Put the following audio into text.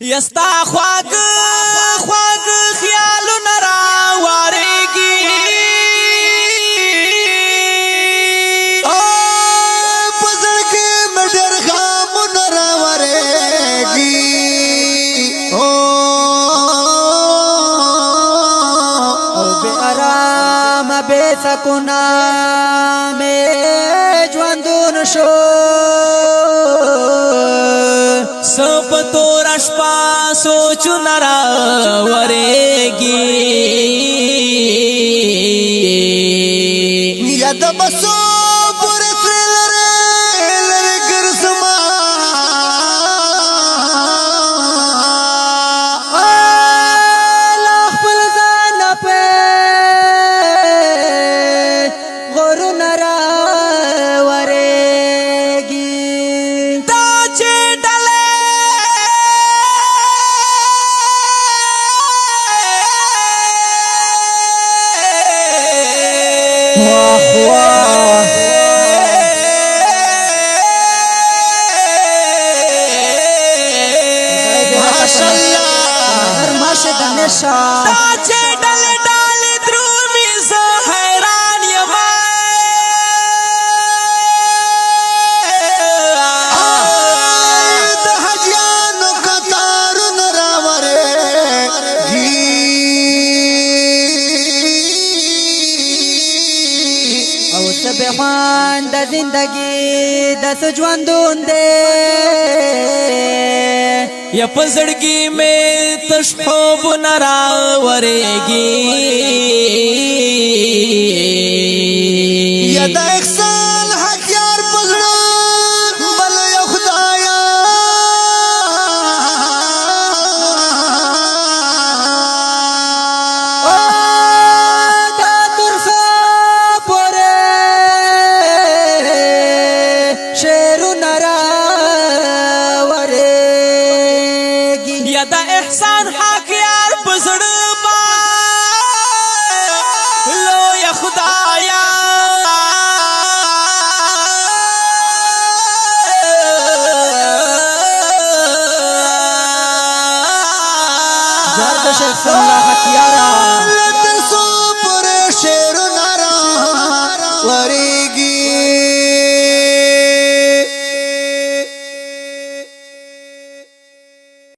یستا خواږ خواږ خیالونه راوارېږي په زړه کې مې ډېر غمونه راورېږي او بے آرام بے سکونا میں ژوندون شو سپ تور شپه سوچونه راوارېږي یاد بسو پورې ترې لرې ګرځما لا خپل ځان په غرونه راورېږي دا چې ډلې ډلې درومي زه حیران یم د حجیانو قطارونه راورېږي او سبحان د زندگی د ژوندون دی یا پزړګي مې تش خوبونه راوارېږي یا د احسان